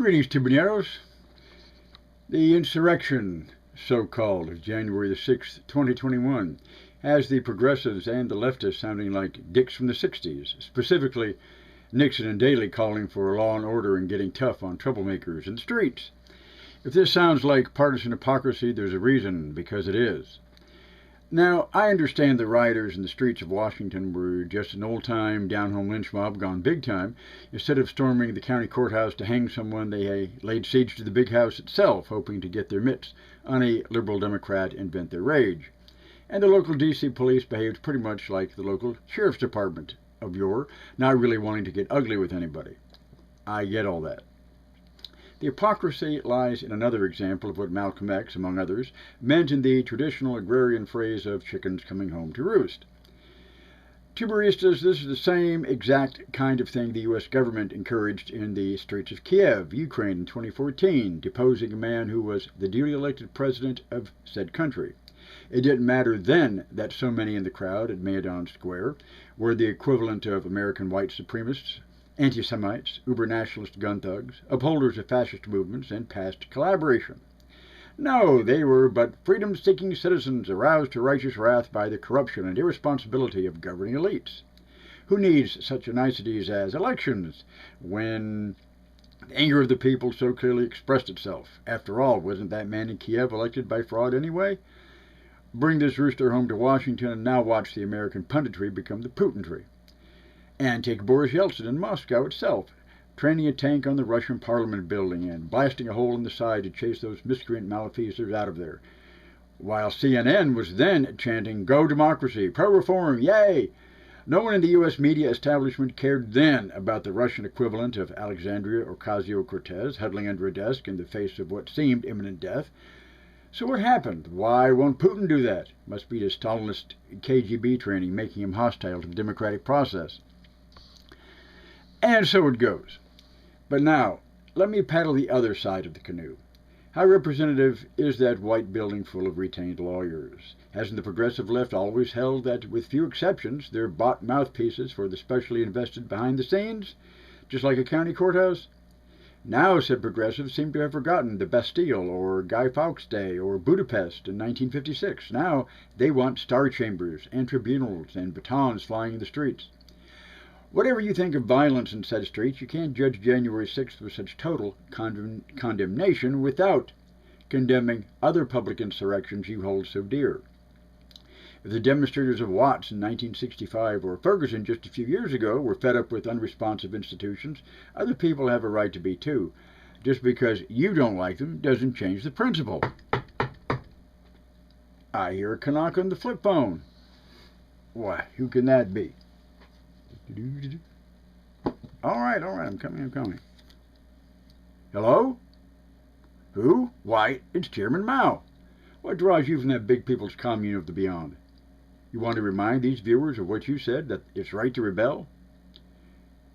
Greetings, Tibaneros. The insurrection, so-called, of January the 6th, 2021, has the progressives and the leftists sounding like dicks from the 60s, specifically Nixon and Daley calling for law and order and getting tough on troublemakers in the streets. If this sounds like partisan hypocrisy, there's a reason, because it is. Now, I understand the rioters in the streets of Washington were just an old-time, down-home lynch mob gone big time. Instead of storming the county courthouse to hang someone, they laid siege to the big house itself, hoping to get their mitts on a liberal Democrat and vent their rage. And the local D.C. police behaved pretty much like the local sheriff's department of yore, not really wanting to get ugly with anybody. I get all that. The hypocrisy lies in another example of what Malcolm X, among others, meant in the traditional agrarian phrase of chickens coming home to roost. To baristas, this is the same exact kind of thing the U.S. government encouraged in the streets of Kiev, Ukraine in 2014, deposing a man who was the duly elected president of said country. It didn't matter then that so many in the crowd at Maidan Square were the equivalent of American white supremacists, anti-Semites, uber-nationalist gun thugs, upholders of fascist movements, and past collaboration. No, they were but freedom-seeking citizens aroused to righteous wrath by the corruption and irresponsibility of governing elites. Who needs such niceties as elections when the anger of the people so clearly expressed itself? After all, wasn't that man in Kiev elected by fraud anyway? Bring this rooster home to Washington and now watch the American punditry become the Putintry. And take Boris Yeltsin in Moscow itself, training a tank on the Russian Parliament building and blasting a hole in the side to chase those miscreant malefacers out of there. While CNN was then chanting, "Go democracy, pro-reform, yay!" No one in the U.S. media establishment cared then about the Russian equivalent of Alexandria Ocasio-Cortez huddling under a desk in the face of what seemed imminent death. So what happened? Why won't Putin do that? Must be his Stalinist KGB training making him hostile to the democratic process. And so it goes. But now, let me paddle the other side of the canoe. How representative is that white building full of retained lawyers? Hasn't the progressive left always held that, with few exceptions, they're bought mouthpieces for the specially invested behind the scenes? Just like a county courthouse? Now, said progressives, seem to have forgotten the Bastille, or Guy Fawkes Day, or Budapest in 1956. Now they want star chambers, and tribunals, and batons flying in the streets. Whatever you think of violence in said streets, you can't judge January 6th with such total condemnation without condemning other public insurrections you hold so dear. If the demonstrators of Watts in 1965 or Ferguson just a few years ago were fed up with unresponsive institutions, other people have a right to be too. Just because you don't like them doesn't change the principle. I hear a knock on the flip phone. Why, who can that be? All right, I'm coming. Hello? Who? Why, it's Chairman Mao. What draws you from that big people's commune of the beyond? You want to remind these viewers of what you said, that it's right to rebel?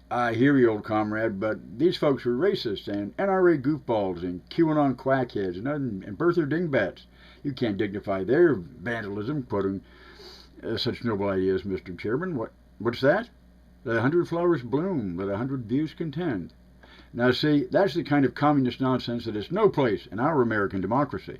I hear you, old comrade, but these folks were racist and NRA goofballs and QAnon quackheads and birther dingbats. You can't dignify their vandalism, quoting such noble ideas, Mr. Chairman. What's that? Let 100 flowers bloom, let 100 views contend. Now see, that's the kind of communist nonsense that has no place in our American democracy.